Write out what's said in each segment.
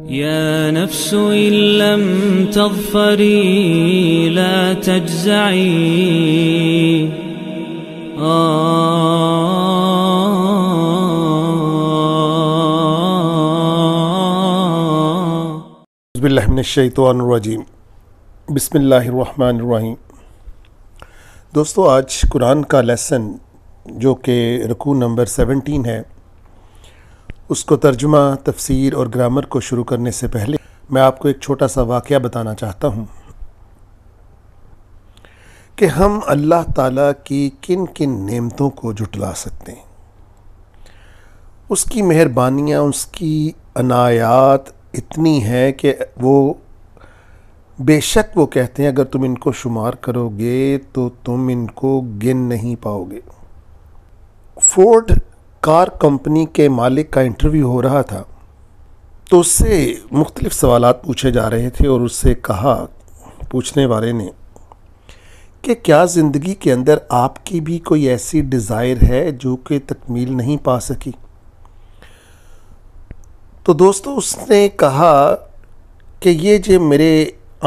يا نفس إن لم تظفري لا تجزعي بسم اللہ من الشیطان الرجیم بسم اللہ الرحمن الرحیم۔ دوستو، آج قرآن کا لیسن جو کہ رکوع نمبر 17 ہے، اس کو ترجمہ، تفسیر اور گرامر کو شروع کرنے سے پہلے میں آپ کو ایک چھوٹا سا واقعہ بتانا چاہتا ہوں کہ ہم اللہ تعالیٰ کی کن کن نعمتوں کو جھٹلا سکتے ہیں۔ اس کی مہربانیاں، اس کی عنایات اتنی ہیں کہ وہ بے شک وہ کہتے ہیں اگر تم ان کو شمار کرو گے تو تم ان کو گن نہیں پاؤ گے۔ فورڈ کار کمپنی کے مالک کا انٹرویو ہو رہا تھا تو اس سے مختلف سوالات پوچھے جا رہے تھے، اور اس سے کہا پوچھنے والے نے کہ کیا زندگی کے اندر آپ کی بھی کوئی ایسی ڈیزائر ہے جو کہ تکمیل نہیں پا سکی؟ تو دوستو، اس نے کہا کہ یہ جو میرے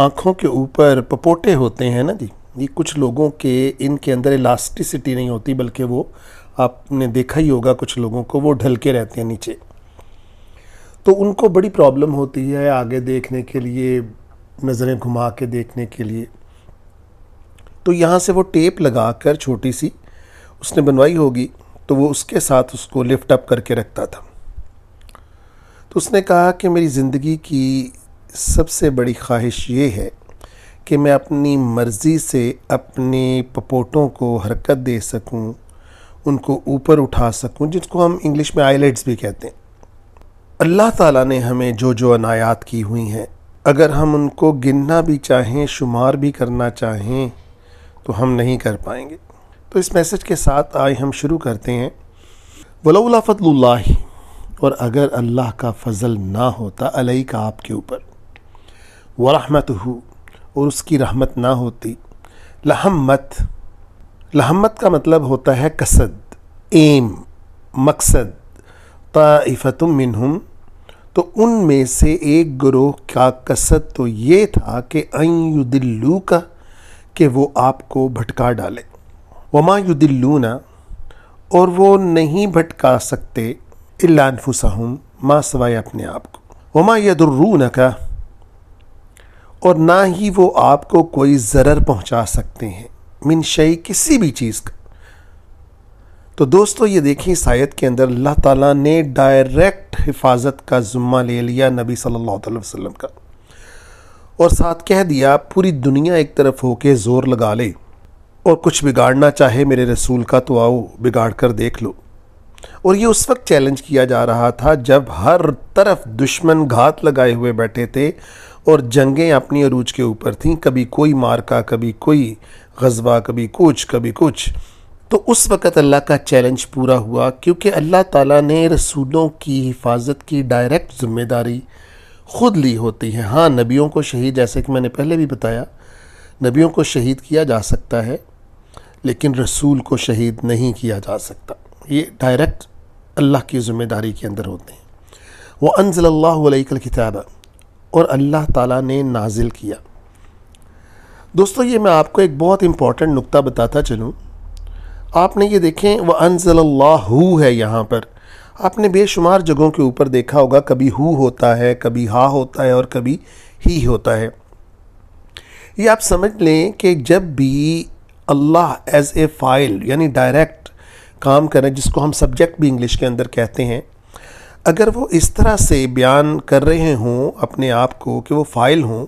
آنکھوں کے اوپر پپوٹے ہوتے ہیں نا جی، یہ کچھ لوگوں کے ان کے اندر الاسٹیسٹی نہیں ہوتی، بلکہ وہ آپ نے دیکھا ہی ہوگا کچھ لوگوں کو وہ ڈھل کے رہتے ہیں نیچے، تو ان کو بڑی پرابلم ہوتی ہے آگے دیکھنے کے لیے، نظریں گھما کے دیکھنے کے لیے۔ تو یہاں سے وہ ٹیپ لگا کر چھوٹی سی اس نے بنوائی ہوگی، تو وہ اس کے ساتھ اس کو لفٹ اپ کر کے رکھتا تھا۔ تو اس نے کہا کہ میری زندگی کی سب سے بڑی خواہش یہ ہے کہ میں اپنی مرضی سے اپنے پپوٹوں کو حرکت دے سکوں، ان کو اوپر اٹھا سکوں، جس کو ہم انگلش میں آئی لیٹس بھی کہتے ہیں۔ اللہ تعالیٰ نے ہمیں جو جو عنایات کی ہوئی ہیں، اگر ہم ان کو گننا بھی چاہیں، شمار بھی کرنا چاہیں، تو ہم نہیں کر پائیں گے۔ تو اس میسج کے ساتھ آئے ہم شروع کرتے ہیں۔ ولولا فضل اللہ، اور اگر اللہ کا فضل نہ ہوتا علیک آپ کے اوپر، ورحمتہ، اور اس کی رحمت نہ ہوتی، لہمت کا مطلب ہوتا ہے قصد، ایم، مقصد، طائفۃ منہم، تو ان میں سے ایک گروہ کا قصد تو یہ تھا کہ ان یضلوک، کہ وہ آپ کو بھٹکا ڈالے، وما یضلون، اور وہ نہیں بھٹکا سکتے، الا انفسہم، ما سوائے اپنے آپ کو، وما یضرونک، اور نہ ہی وہ آپ کو کوئی ضرر پہنچا سکتے ہیں، من شیء، کسی بھی چیز کا۔ تو دوستو، یہ دیکھیں اس آیت کے اندر اللہ تعالیٰ نے ڈائریکٹ حفاظت کا ذمہ لے لیا نبی صلی اللہ علیہ وسلم کا، اور ساتھ کہہ دیا پوری دنیا ایک طرف ہو کے زور لگا لے اور کچھ بگاڑنا چاہے میرے رسول کا تو آؤ بگاڑ کر دیکھ لو۔ اور یہ اس وقت چیلنج کیا جا رہا تھا جب ہر طرف دشمن گھات لگائے ہوئے بیٹھے تھے اور جنگیں اپنی عروج کے اوپر تھیں، کبھی کوئی مارکا، کبھی کوئی غزوہ، کبھی کچھ۔ تو اس وقت اللہ کا چیلنج پورا ہوا، کیونکہ اللہ تعالیٰ نے رسولوں کی حفاظت کی ڈائریکٹ ذمہ داری خود لی ہوتی ہے۔ ہاں، نبیوں کو شہید، جیسے کہ میں نے پہلے بھی بتایا، نبیوں کو شہید کیا جا سکتا ہے، لیکن رسول کو شہید نہیں کیا جا سکتا۔ یہ ڈائریکٹ اللہ کی ذمہ داری کے اندر ہوتے ہیں۔ وَأَنزَلَ اللَّهُ عَلَيْكَ الْكِتَابَ، اور اللہ تعالیٰ نے نازل کیا۔ دوستو، یہ میں آپ کو ایک بہت امپورٹنٹ نقطہ بتاتا چلوں۔ آپ نے یہ دیکھیں وَأَنزَلَ اللَّهُ ہے یہاں پر، آپ نے بے شمار جگہوں کے اوپر دیکھا ہوگا، کبھی ہو ہوتا ہے، کبھی ہا ہوتا ہے، اور کبھی ہی ہوتا ہے۔ یہ آپ سمجھ لیں کہ جب بھی اللہ ایز اے فائل، یعنی ڈائریکٹ کام کریں، جس کو ہم سبجیکٹ بھی انگلش کے اندر کہتے ہیں، اگر وہ اس طرح سے بیان کر رہے ہوں اپنے آپ کو کہ وہ فائل ہوں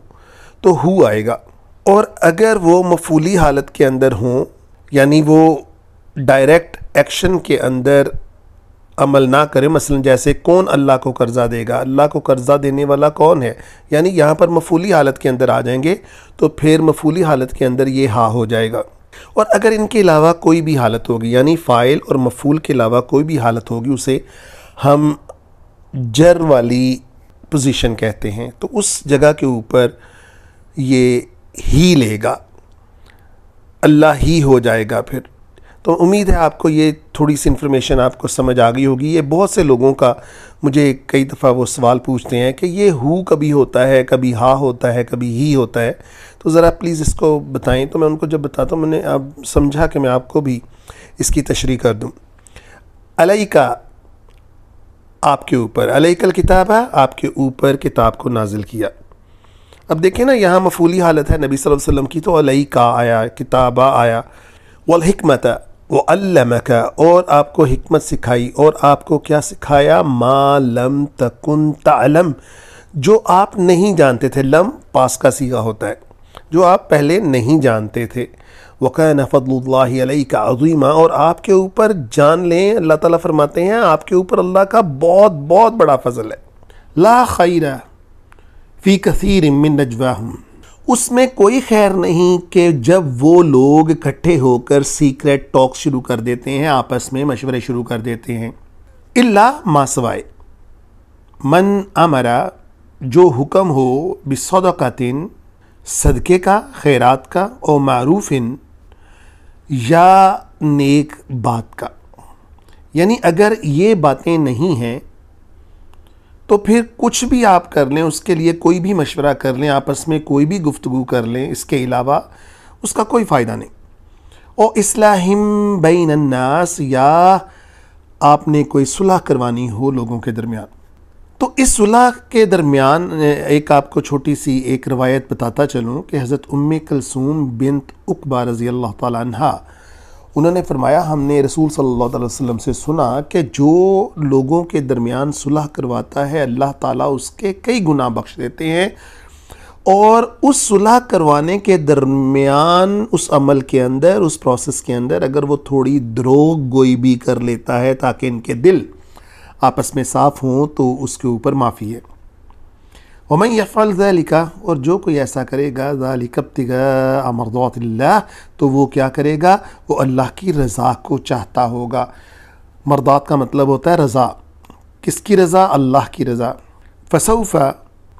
تو ہو آئے گا، اور اگر وہ مفعولی حالت کے اندر ہوں، یعنی وہ ڈائریکٹ ایکشن کے اندر عمل نہ کرے، مثلا جیسے کون اللہ کو قرضہ دے گا، اللہ کو قرضہ دینے والا کون ہے، یعنی یہاں پر مفعولی حالت کے اندر آ جائیں گے تو پھر مفعولی حالت کے اندر یہ ہا ہو جائے گا۔ اور اگر ان کے علاوہ کوئی بھی حالت ہوگی، یعنی فائل اور مفعول کے علاوہ کوئی بھی حالت ہوگی، اسے ہم جر والی پوزیشن کہتے ہیں، تو اس جگہ کے اوپر یہ ہی لے گا، اللہ ہی ہو جائے گا پھر۔ تو امید ہے آپ کو یہ تھوڑی سی انفارمیشن آپ کو سمجھ آ گئی ہوگی. یہ بہت سے لوگوں کا مجھے کئی دفعہ وہ سوال پوچھتے ہیں کہ یہ ہو کبھی ہوتا ہے، کبھی ہا ہوتا ہے، کبھی ہی ہوتا ہے، تو ذرا پلیز اس کو بتائیں. تو میں ان کو جب بتاتا ہوں، میں نے اب سمجھا کہ میں آپ کو بھی اس کی تشریح کر دوں. علیکہ آپ کے اوپر، علیکہ الکتاب ہے، آپ کے اوپر کتاب کو نازل کیا. اب دیکھیں نا، یہاں مفعولی حالت ہے نبی صلی اللہ علیہ وسلم کی، تو علیکہ آیا، کتابہ آیا. والحکمت وعلمک، اور آپ کو حکمت سکھائی، اور آپ کو کیا سکھایا؟ ما لم تکن تعلم، جو آپ نہیں جانتے تھے. لم پاس کا صیغہ ہوتا ہے، جو آپ پہلے نہیں جانتے تھے. وَكَانَ فَضْلُ اللَّهِ عَلَيْكَ عَظِيمًا، اور آپ کے اوپر جان لیں، اللہ تعالیٰ فرماتے ہیں آپ کے اوپر اللہ کا بہت بہت بڑا فضل ہے. لا خیر فی کثیر من نجواہم، اس میں کوئی خیر نہیں کہ جب وہ لوگ اکٹھے ہو کر سیکریٹ ٹاک شروع کر دیتے ہیں، آپس میں مشورے شروع کر دیتے ہیں. الا ما سوائے من امرا، جو حکم ہو، بصدقۃ، صدقے کا، خیرات کا، او معروف، یا نیک بات کا. یعنی اگر یہ باتیں نہیں ہیں تو پھر کچھ بھی آپ کر لیں، اس کے لیے کوئی بھی مشورہ کر لیں، آپس میں کوئی بھی گفتگو کر لیں، اس کے علاوہ اس کا کوئی فائدہ نہیں. او اصلاحم بین الناس، یا آپ نے کوئی صلح کروانی ہو لوگوں کے درمیان. تو اس صلح کے درمیان ایک آپ کو چھوٹی سی ایک روایت بتاتا چلوں کہ حضرت ام کلثوم بنت عقبہ رضی اللہ تعالیٰ عنہ، انہوں نے فرمایا ہم نے رسول صلی اللہ علیہ وسلم سے سنا کہ جو لوگوں کے درمیان صلح کرواتا ہے اللہ تعالیٰ اس کے کئی گناہ بخش دیتے ہیں، اور اس صلح کروانے کے درمیان اس عمل کے اندر، اس پروسیس کے اندر اگر وہ تھوڑی دروغ گوئی بھی کر لیتا ہے تاکہ ان کے دل آپس میں صاف ہوں تو اس کے اوپر معافی ہے. وَمَنْ يَفْعَلْ ذَلِكَ، اور جو کوئی ایسا کرے گا، ذَلِكَ ابْتِغَاءَ مَرْضَاتِ اللَّهِ، تو وہ کیا کرے گا؟ وہ اللہ کی رضا کو چاہتا ہوگا. مرضات کا مطلب ہوتا ہے رضا. کس کی رضا؟ اللہ کی رضا. فَسَوْفَ،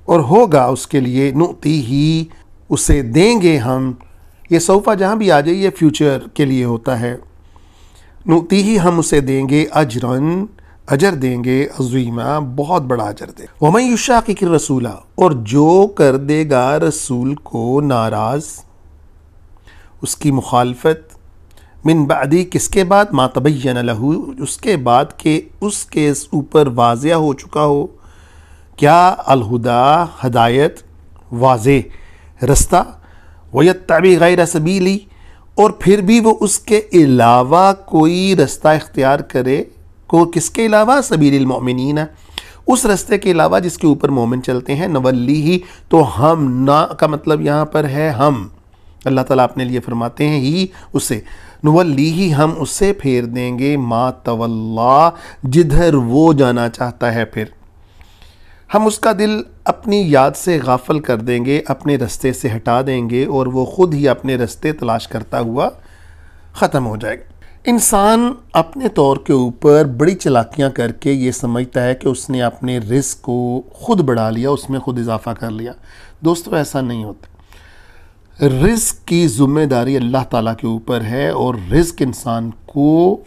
اور ہوگا اس کے لیے، نُؤْتِيهِ، اسے دیں گے ہم. یہ سوفا جہاں بھی آ جائے یہ فیوچر کے لیے ہوتا ہے. نُؤْتِيهِ، ہم اسے دیں گے، اجرن، اجر دیں گے، عظیمہ، بہت بڑا اجر دیں. وَمَن يُشَاقِقِ الرَّسُولَ، اور جو کر دے گا رسول کو ناراض، اس کی مخالفت، من بعدی، کس کے بعد؟ ما تبین لہ، اس کے بعد کہ اس کے اوپر واضح ہو چکا ہو کیا؟ الہدا، ہدایت، واضح رستہ. وَيَتَّبِعْ غَيْرَ سَبِيلِ، اور پھر بھی وہ اس کے علاوہ کوئی رستہ اختیار کرے. کو کس کے علاوہ؟ سبیل المؤمنین، اس رستے کے علاوہ جس کے اوپر مومن چلتے ہیں. نولیہ، تو ہم، نا کا مطلب یہاں پر ہے ہم، اللہ تعالیٰ اپنے لیے فرماتے ہیں ہی اسے. نولیہ، ہم اسے پھیر دیں گے، ما تولا، جدھر وہ جانا چاہتا ہے. پھر ہم اس کا دل اپنی یاد سے غافل کر دیں گے، اپنے رستے سے ہٹا دیں گے، اور وہ خود ہی اپنے رستے تلاش کرتا ہوا ختم ہو جائے گا. انسان اپنے طور کے اوپر بڑی چلاکیاں کر کے یہ سمجھتا ہے کہ اس نے اپنے رزق کو خود بڑھا لیا، اس میں خود اضافہ کر لیا. دوستو ایسا نہیں ہوتا. رزق کی ذمہ داری اللہ تعالیٰ کے اوپر ہے، اور رزق انسان کو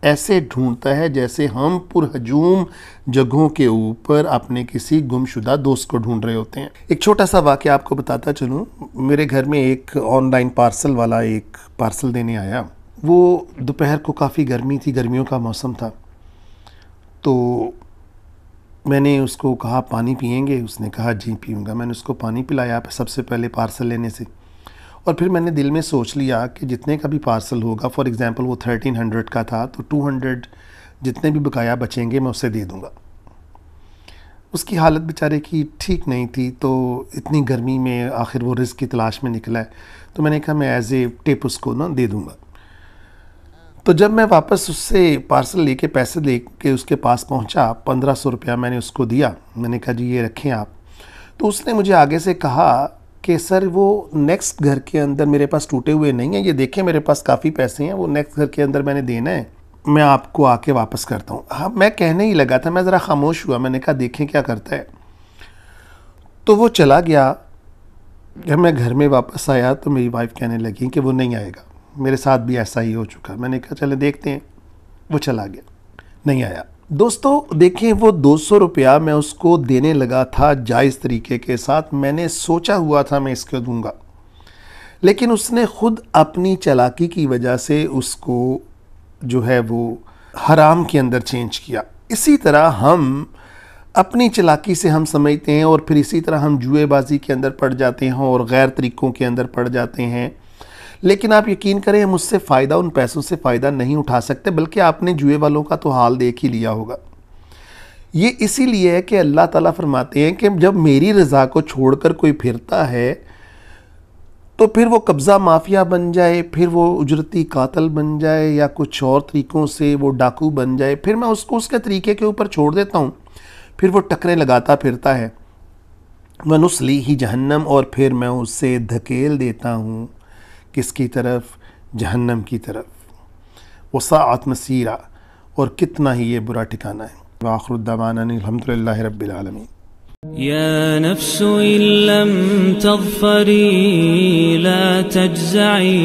ایسے ڈھونڈتا ہے جیسے ہم پرہجوم جگہوں کے اوپر اپنے کسی گم شدہ دوست کو ڈھونڈ رہے ہوتے ہیں. ایک چھوٹا سا واقعہ آپ کو بتاتا چلوں. میرے گھر میں ایک آن لائن پارسل والا ایک پارسل دینے آیا. وہ دوپہر کو کافی گرمی تھی، گرمیوں کا موسم تھا. تو میں نے اس کو کہا پانی پئیں گے؟ اس نے کہا جی پیوں گا. میں نے اس کو پانی پلایا سب سے پہلے پارسل لینے سے، اور پھر میں نے دل میں سوچ لیا کہ جتنے کا بھی پارسل ہوگا، فار ایگزامپل وہ 1300 کا تھا، تو 200 جتنے بھی بقایا بچیں گے میں اسے دے دوں گا. اس کی حالت بیچارے کی ٹھیک نہیں تھی، تو اتنی گرمی میں آخر وہ رزق کی تلاش میں نکلا ہے، تو میں نے کہا میں ایز اے ٹپ اس کو دے دوں گا. تو جب میں واپس اس سے پارسل لے کے پیسے لے کے اس کے پاس پہنچا، 1500 روپیہ میں نے اس کو دیا. میں نے کہا جی یہ رکھیں آپ. تو اس نے مجھے آگے سے کہا کہ سر وہ نیکسٹ گھر کے اندر میرے پاس ٹوٹے ہوئے نہیں ہیں، یہ دیکھیں میرے پاس کافی پیسے ہیں، وہ نیکسٹ گھر کے اندر میں نے دینا ہے، میں آپ کو آ کے واپس کرتا ہوں. ہاں میں کہنے ہی لگا تھا، میں ذرا خاموش ہوا. میں نے کہا دیکھیں کیا کرتا ہے. تو وہ چلا گیا. جب میں گھر میں واپس آیا تو میری وائف کہنے لگی کہ وہ نہیں آئے گا. میرے ساتھ بھی ایسا ہی ہو چکا. میں نے کہا چلے دیکھتے ہیں. وہ چلا گیا, نہیں آیا. دوستو دیکھیں, وہ 200 روپیہ میں اس کو دینے لگا تھا جائز طریقے کے ساتھ. میں نے سوچا ہوا تھا میں اس کو دوں گا, لیکن اس نے خود اپنی چالاکی کی وجہ سے اس کو جو ہے وہ حرام کے اندر چینج کیا. اسی طرح ہم اپنی چالاکی سے ہم سمجھتے ہیں اور پھر اسی طرح ہم جوئے بازی کے اندر پڑ جاتے ہیں اور غیر طریقوں کے اندر پڑ جاتے ہیں. لیکن آپ یقین کریں ہم اس سے فائدہ, ان پیسوں سے فائدہ نہیں اٹھا سکتے, بلکہ آپ نے جوئے والوں کا تو حال دیکھ ہی لیا ہوگا. یہ اسی لیے ہے کہ اللہ تعالیٰ فرماتے ہیں کہ جب میری رضا کو چھوڑ کر کوئی پھرتا ہے تو پھر وہ قبضہ مافیا بن جائے, پھر وہ اجرتی قاتل بن جائے, یا کچھ اور طریقوں سے وہ ڈاکو بن جائے, پھر میں اس کو اس کے طریقے کے اوپر چھوڑ دیتا ہوں, پھر وہ ٹکریں لگاتا پھرتا ہے. وَنُصْلِيهِ جہنم, اور پھر میں اس سے دھکیل دیتا ہوں کس کی طرف؟ جہنم کی طرف. وَسَاعَتْ مَصِيرًا, اور کتنا ہی یہ برا ٹھکانہ ہے. وآخر الدعوانا الحمدللہ رب العالمین. يا نفس إن لم تظفري لا تجزعي